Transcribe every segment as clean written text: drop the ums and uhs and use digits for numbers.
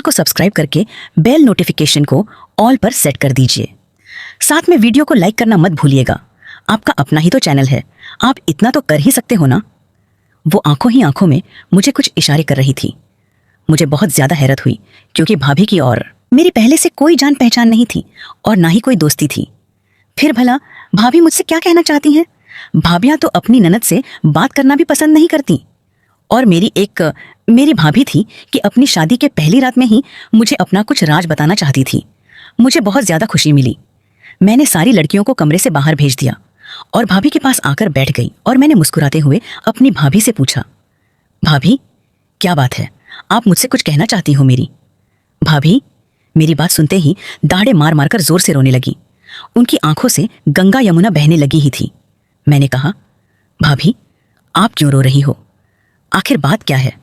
को सब्सक्राइब करके bell notification को ऑल पर सेट कर दीजिए। साथ में वीडियो को लाइक करना मत भूलिएगा। आपका अपना ही तो चैनल है, आप इतना तो कर ही सकते हो ना। वो आंखों ही आंखों में मुझे कुछ इशारे कर रही थी। मुझे बहुत ज्यादा हैरत हुई क्योंकि भाभी की और मेरी पहले से कोई जान पहचान नहीं थी और ना ही कोई दोस्ती थी। फिर भला भाभी मुझसे क्या कहना चाहती हैं? भाभियां तो अपनी ननद से बात करना भी पसंद नहीं करती। और मेरी भाभी थी कि अपनी शादी के पहली रात में ही मुझे अपना कुछ राज बताना चाहती थी। मुझे बहुत ज्यादा खुशी मिली। मैंने सारी लड़कियों को कमरे से बाहर भेज दिया और भाभी के पास आकर बैठ गई और मैंने मुस्कुराते हुए अपनी भाभी से पूछा, भाभी क्या बात है, आप मुझसे कुछ कहना चाहती हो? मेरी भाभी मेरी बात सुनते ही दाढ़े मार मार कर जोर से रोने लगी। उनकी आंखों से गंगा यमुना बहने लगी ही थी। मैंने कहा, भाभी आप क्यों रो रही हो? आखिर बात क्या है?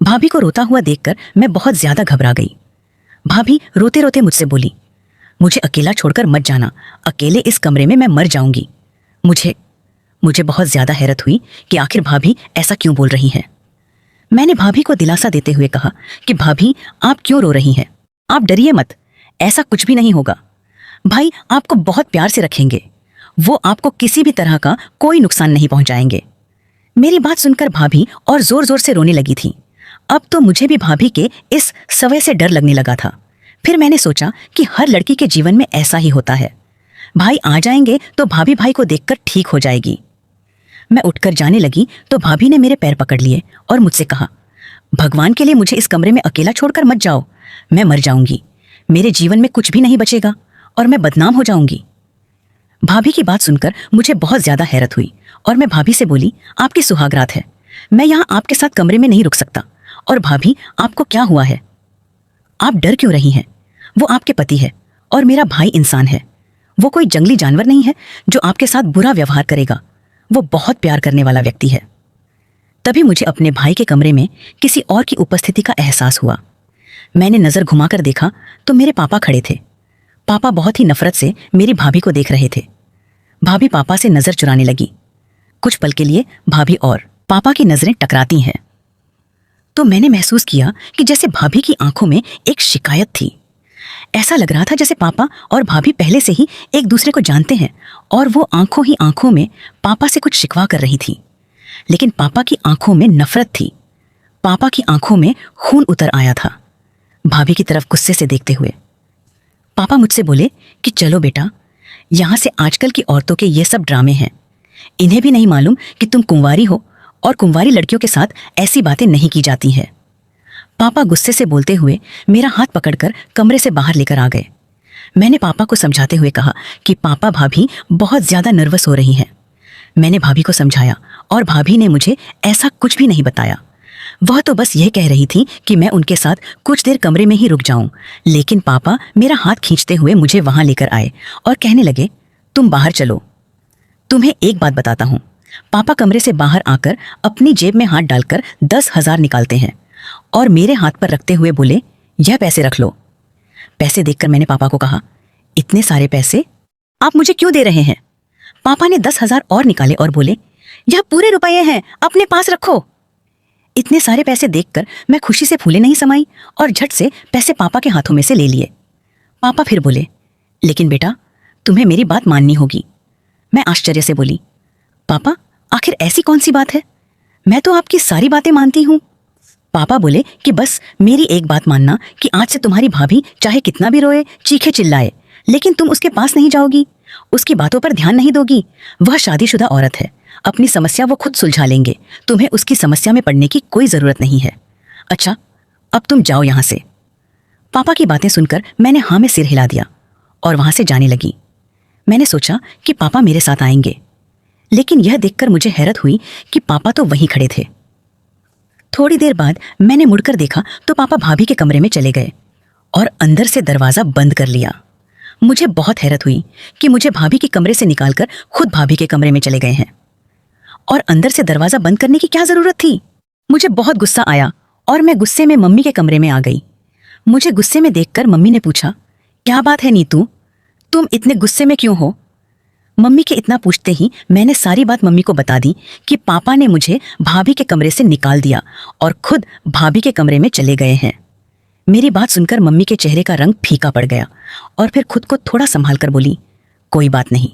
भाभी को रोता हुआ देखकर मैं बहुत ज्यादा घबरा गई। भाभी रोते रोते मुझसे बोली, मुझे अकेला छोड़कर मत जाना, अकेले इस कमरे में मैं मर जाऊंगी। मुझे बहुत ज्यादा हैरत हुई कि आखिर भाभी ऐसा क्यों बोल रही है। मैंने भाभी को दिलासा देते हुए कहा कि भाभी आप क्यों रो रही हैं? आप डरिए मत, ऐसा कुछ भी नहीं होगा। भाई आपको बहुत प्यार से रखेंगे, वो आपको किसी भी तरह का कोई नुकसान नहीं पहुंचाएंगे। मेरी बात सुनकर भाभी और जोर जोर से रोने लगी थी। अब तो मुझे भी भाभी के इस सवय से डर लगने लगा था। फिर मैंने सोचा कि हर लड़की के जीवन में ऐसा ही होता है। भाई आ जाएंगे तो भाभी भाई को देखकर ठीक हो जाएगी। मैं उठकर जाने लगी तो भाभी ने मेरे पैर पकड़ लिए और मुझसे कहा, भगवान के लिए मुझे इस कमरे में अकेला छोड़कर मत जाओ, मैं मर जाऊंगी। मेरे जीवन में कुछ भी नहीं बचेगा और मैं बदनाम हो जाऊंगी। भाभी की बात सुनकर मुझे बहुत ज्यादा हैरत हुई और मैं भाभी से बोली, आपकी सुहागरात है, मैं यहाँ आपके साथ कमरे में नहीं रुक सकता। और भाभी आपको क्या हुआ है? आप डर क्यों रही हैं? वो आपके पति है और मेरा भाई इंसान है। वो कोई जंगली जानवर नहीं है जो आपके साथ बुरा व्यवहार करेगा। वो बहुत प्यार करने वाला व्यक्ति है। तभी मुझे अपने भाई के कमरे में किसी और की उपस्थिति का एहसास हुआ। मैंने नजर घुमाकर देखा तो मेरे पापा खड़े थे। पापा बहुत ही नफरत से मेरी भाभी को देख रहे थे। भाभी पापा से नजर चुराने लगी। कुछ पल के लिए भाभी और पापा की नजरें टकराती हैं तो मैंने महसूस किया कि जैसे भाभी की आंखों में एक शिकायत थी। ऐसा लग रहा था जैसे पापा और भाभी पहले से ही एक दूसरे को जानते हैं और वो आंखों ही आंखों में पापा से कुछ शिकवा कर रही थी। लेकिन पापा की आंखों में नफरत थी। पापा की आंखों में खून उतर आया था। भाभी की तरफ गुस्से से देखते हुए पापा मुझसे बोले कि चलो बेटा, यहां से आजकल की औरतों के ये सब ड्रामे हैं। इन्हें भी नहीं मालूम कि तुम कुंवारी हो और कुंवारी लड़कियों के साथ ऐसी बातें नहीं की जाती हैं। पापा गुस्से से बोलते हुए मेरा हाथ पकड़कर कमरे से बाहर लेकर आ गए। मैंने पापा को समझाते हुए कहा कि पापा भाभी बहुत ज्यादा नर्वस हो रही हैं। मैंने भाभी को समझाया और भाभी ने मुझे ऐसा कुछ भी नहीं बताया। वह तो बस यह कह रही थी कि मैं उनके साथ कुछ देर कमरे में ही रुक जाऊं। लेकिन पापा मेरा हाथ खींचते हुए मुझे वहां लेकर आए और कहने लगे, तुम बाहर चलो, तुम्हें एक बात बताता हूं। पापा कमरे से बाहर आकर अपनी जेब में हाथ डालकर 10,000 निकालते हैं और मेरे हाथ पर रखते हुए बोले, यह पैसे रख लो। पैसे देखकर मैंने पापा को कहा, इतने सारे पैसे आप मुझे क्यों दे रहे हैं? पापा ने 10,000 और निकाले और बोले, यह पूरे रुपये हैं, अपने पास रखो। इतने सारे पैसे देखकर मैं खुशी से फूले नहीं समाई और झट से पैसे पापा के हाथों में से ले लिए। पापा फिर बोले, लेकिन बेटा तुम्हें मेरी बात माननी होगी। मैं आश्चर्य से बोली, पापा आखिर ऐसी कौन सी बात है? मैं तो आपकी सारी बातें मानती हूं। पापा बोले कि बस मेरी एक बात मानना कि आज से तुम्हारी भाभी चाहे कितना भी रोए, चीखे चिल्लाए, लेकिन तुम उसके पास नहीं जाओगी, उसकी बातों पर ध्यान नहीं दोगी। वह शादीशुदा औरत है, अपनी समस्या वो खुद सुलझा लेंगे, तुम्हें उसकी समस्या में पड़ने की कोई जरूरत नहीं है। अच्छा अब तुम जाओ यहां से। पापा की बातें सुनकर मैंने हाँ में सिर हिला दिया और वहां से जाने लगी। मैंने सोचा कि पापा मेरे साथ आएंगे, लेकिन यह देखकर मुझे हैरत हुई कि पापा तो वहीं खड़े थे। थोड़ी देर बाद मैंने मुड़कर देखा तो पापा भाभी के कमरे में चले गए और अंदर से दरवाजा बंद कर लिया। मुझे बहुत हैरत हुई कि मुझे भाभी के कमरे से निकालकर खुद भाभी के कमरे में चले गए हैं और अंदर से दरवाजा बंद करने की क्या जरूरत थी। मुझे बहुत गुस्सा आया और मैं गुस्से में मम्मी के कमरे में आ गई। मुझे गुस्से में देखकर मम्मी ने पूछा, क्या बात है नीतू, तुम इतने गुस्से में क्यों हो? मम्मी के इतना पूछते ही मैंने सारी बात मम्मी को बता दी कि पापा ने मुझे भाभी के कमरे से निकाल दिया और खुद भाभी के कमरे में चले गए हैं। मेरी बात सुनकर मम्मी के चेहरे का रंग फीका पड़ गया और फिर खुद को थोड़ा संभाल कर बोली, कोई बात नहीं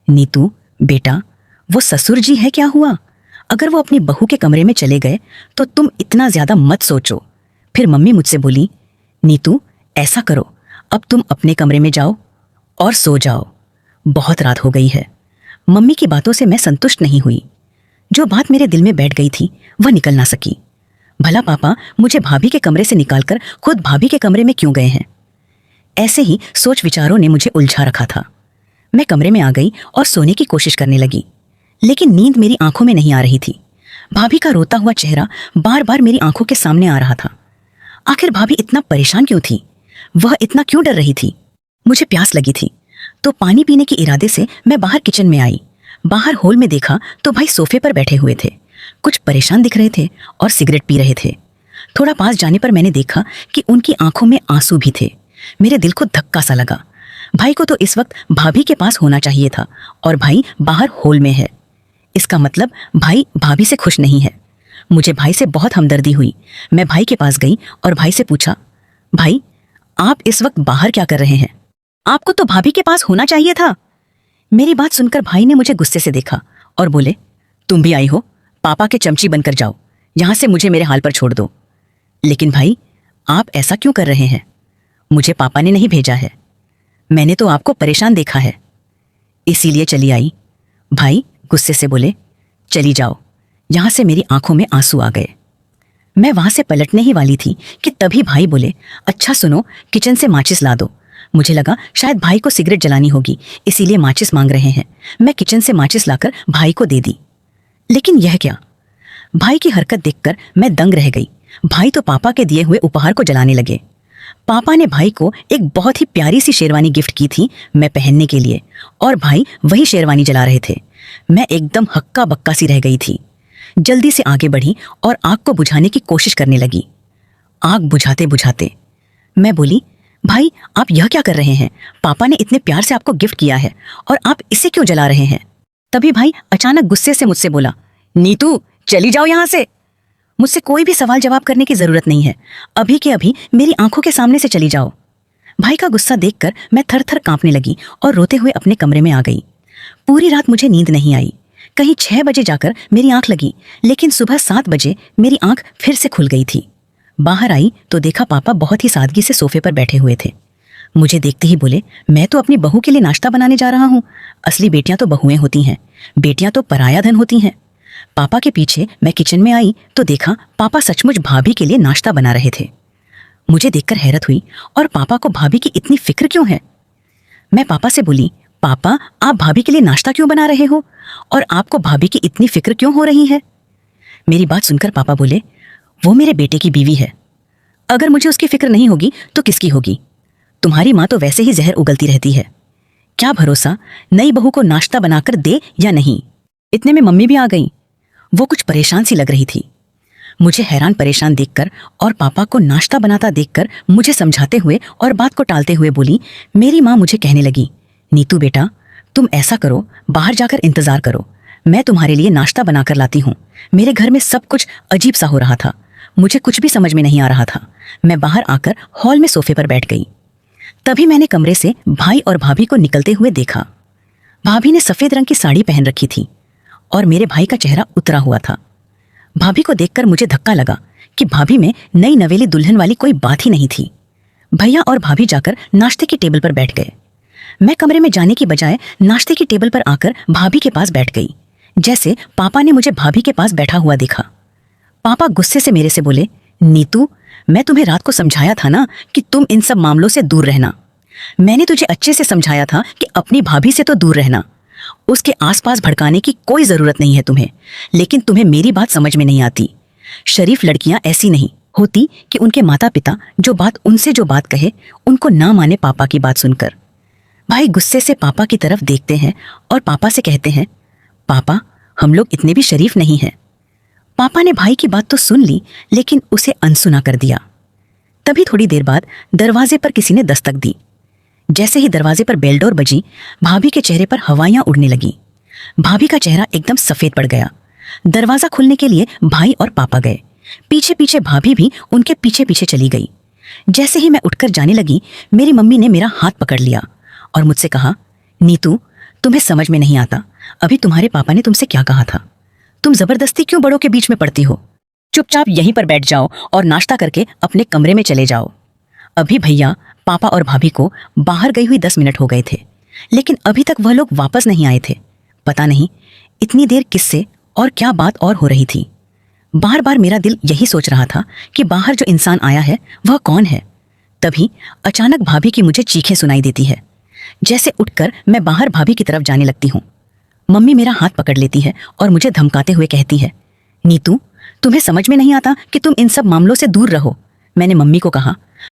नीतू बेटा, वो ससुर जी है, क्या हुआ? अगर वो अपनी बहू के कमरे में चले गए तो तुम इतना ज्यादा मत सोचो। फिर मम्मी मुझसे बोली, नीतू ऐसा करो, अब तुम अपने कमरे में जाओ और सो जाओ, बहुत रात हो गई है। मम्मी की बातों से मैं संतुष्ट नहीं हुई। जो बात मेरे दिल में बैठ गई थी वह निकल ना सकी। भला पापा मुझे भाभी के कमरे से निकालकर खुद भाभी के कमरे में क्यों गए हैं? ऐसे ही सोच विचारों ने मुझे उलझा रखा था। मैं कमरे में आ गई और सोने की कोशिश करने लगी, लेकिन नींद मेरी आंखों में नहीं आ रही थी। भाभी का रोता हुआ चेहरा बार बार मेरी आंखों के सामने आ रहा था। आखिर भाभी इतना परेशान क्यों थी? वह इतना क्यों डर रही थी? मुझे प्यास लगी थी तो पानी पीने के इरादे से मैं बाहर किचन में आई। बाहर हॉल में देखा तो भाई सोफे पर बैठे हुए थे, कुछ परेशान दिख रहे थे और सिगरेट पी रहे थे। थोड़ा पास जाने पर मैंने देखा कि उनकी आंखों में आंसू भी थे। मेरे दिल को धक्का सा लगा। भाई को तो इस वक्त भाभी के पास होना चाहिए था और भाई बाहर हॉल में है। इसका मतलब भाई भाभी से खुश नहीं है। मुझे भाई से बहुत हमदर्दी हुई। मैं भाई के पास गई और भाई से पूछा, भाई आप इस वक्त बाहर क्या कर रहे हैं? आपको तो भाभी के पास होना चाहिए था। मेरी बात सुनकर भाई ने मुझे गुस्से से देखा और बोले, तुम भी आई हो, पापा के चमची बनकर जाओ, यहां से मुझे मेरे हाल पर छोड़ दो। लेकिन भाई आप ऐसा क्यों कर रहे हैं? मुझे पापा ने नहीं भेजा है, मैंने तो आपको परेशान देखा है, इसीलिए चली आई। भाई गुस्से से बोले, चली जाओ। यहां से मेरी आंखों में आंसू आ गए। मैं वहां से पलटने ही वाली थी कि तभी भाई बोले, अच्छा सुनो, किचन से माचिस ला दो। मुझे लगा शायद भाई को सिगरेट जलानी होगी, इसीलिए माचिस मांग रहे हैं। मैं किचन से माचिस लाकर भाई को दे दी। लेकिन यह क्या? भाई की हरकत देखकर मैं दंग रह गई। भाई तो पापा के दिए हुए उपहार को जलाने लगे। पापा ने भाई को एक बहुत ही प्यारी सी शेरवानी गिफ्ट की थी मैं पहनने के लिए, और भाई वही शेरवानी जला रहे थे। मैं एकदम हक्का बक्का सी रह गई थी। जल्दी से आगे बढ़ी और आग को बुझाने की कोशिश करने लगी। आग बुझाते बुझाते मैं बोली, भाई आप यह क्या कर रहे हैं? पापा ने इतने प्यार से आपको गिफ्ट किया है और आप इसे क्यों जला रहे हैं? तभी भाई अचानक गुस्से से मुझसे बोला, नीतू चली जाओ यहां से। मुझसे कोई भी सवाल जवाब करने की जरूरत नहीं है, अभी के अभी मेरी आंखों के सामने से चली जाओ। भाई का गुस्सा देखकर मैं थर थर कांपने लगी और रोते हुए अपने कमरे में आ गई। पूरी रात मुझे नींद नहीं आई। कहीं 6 बजे जाकर मेरी आंख लगी, लेकिन सुबह 7 बजे मेरी आंख फिर से खुल गई थी। बाहर आई तो देखा पापा बहुत ही सादगी से सोफे पर बैठे हुए थे। मुझे देखते ही बोले, मैं तो अपनी बहू के लिए नाश्ता बनाने जा रहा हूँ। असली बेटियां तो बहुएं होती हैं, बेटियां तो पराया धन होती हैं। पापा के पीछे मैं किचन में आई तो देखा पापा सचमुच भाभी के लिए नाश्ता बना रहे थे। मुझे देखकर हैरत हुई, और पापा को भाभी की इतनी फिक्र क्यों है? मैं पापा से बोली, पापा आप भाभी के लिए नाश्ता क्यों बना रहे हो और आपको भाभी की इतनी फिक्र क्यों हो रही है? मेरी बात सुनकर पापा बोले, वो मेरे बेटे की बीवी है, अगर मुझे उसकी फिक्र नहीं होगी तो किसकी होगी? तुम्हारी माँ तो वैसे ही जहर उगलती रहती है, क्या भरोसा नई बहू को नाश्ता बनाकर दे या नहीं। इतने में मम्मी भी आ गई। वो कुछ परेशान सी लग रही थी। मुझे हैरान परेशान देखकर और पापा को नाश्ता बनाता देखकर मुझे समझाते हुए और बात को टालते हुए बोली, मेरी माँ मुझे कहने लगी, नीतू बेटा तुम ऐसा करो, बाहर जाकर इंतजार करो, मैं तुम्हारे लिए नाश्ता बनाकर लाती हूँ। मेरे घर में सब कुछ अजीब सा हो रहा था, मुझे कुछ भी समझ में नहीं आ रहा था। मैं बाहर आकर हॉल में सोफे पर बैठ गई। तभी मैंने कमरे से भाई और भाभी को निकलते हुए देखा। भाभी ने सफेद रंग की साड़ी पहन रखी थी और मेरे भाई का चेहरा उतरा हुआ था। भाभी को देखकर मुझे धक्का लगा कि भाभी में नई नवेली दुल्हन वाली कोई बात ही नहीं थी। भैया और भाभी जाकर नाश्ते की टेबल पर बैठ गए। मैं कमरे में जाने की बजाय नाश्ते की टेबल पर आकर भाभी के पास बैठ गई, जैसे पापा ने मुझे भाभी के पास बैठा हुआ देखा। पापा गुस्से से मेरे से बोले, नीतू मैं तुम्हें रात को समझाया था ना कि तुम इन सब मामलों से दूर रहना। मैंने तुझे अच्छे से समझाया था कि अपनी भाभी से तो दूर रहना, उसके आसपास भड़काने की कोई जरूरत नहीं है तुम्हें, लेकिन तुम्हें मेरी बात समझ में नहीं आती। शरीफ लड़कियां ऐसी नहीं होती कि उनके माता पिता जो बात कहे उनको ना माने। पापा की बात सुनकर भाई गुस्से से पापा की तरफ देखते हैं और पापा से कहते हैं, पापा हम लोग इतने भी शरीफ नहीं हैं। पापा ने भाई की बात तो सुन ली, लेकिन उसे अनसुना कर दिया। तभी थोड़ी देर बाद दरवाजे पर किसी ने दस्तक दी। जैसे ही दरवाजे पर बेलडोर बजी, भाभी के चेहरे पर हवाइयां उड़ने लगी। भाभी का चेहरा एकदम सफेद पड़ गया। दरवाजा खुलने के लिए भाई और पापा गए। पीछे पीछे भाभी भी उनके पीछे पीछे चली गई। जैसे ही मैं उठकर जाने लगी, मेरी मम्मी ने मेरा हाथ पकड़ लिया और मुझसे कहा, नीतू, तुम्हें समझ में नहीं आता, अभी तुम्हारे पापा ने तुमसे क्या कहा था? तुम जबरदस्ती क्यों बड़ों के बीच में पड़ती हो? चुपचाप यहीं पर बैठ जाओ और नाश्ता करके अपने कमरे में चले जाओ। अभी भैया, पापा और भाभी को बाहर गई हुई 10 मिनट हो गए थे, लेकिन अभी तक वह लोग वापस नहीं आए थे। पता नहीं इतनी देर किससे और क्या बात और हो रही थी। बार बार मेरा दिल यही सोच रहा था कि बाहर जो इंसान आया है वह कौन है। तभी अचानक भाभी की मुझे चीखें सुनाई देती है। जैसे उठकर मैं बाहर भाभी की तरफ जाने लगती हूँ। मम्मी मेरा हाथ पकड़ लेती है और मुझे धमकाते हुए कहती है, नीतू, तुम्हें समझ में नहीं आता कि तुम इन सब मामलों से दूर रहो। मैंने मम्मी को कहा,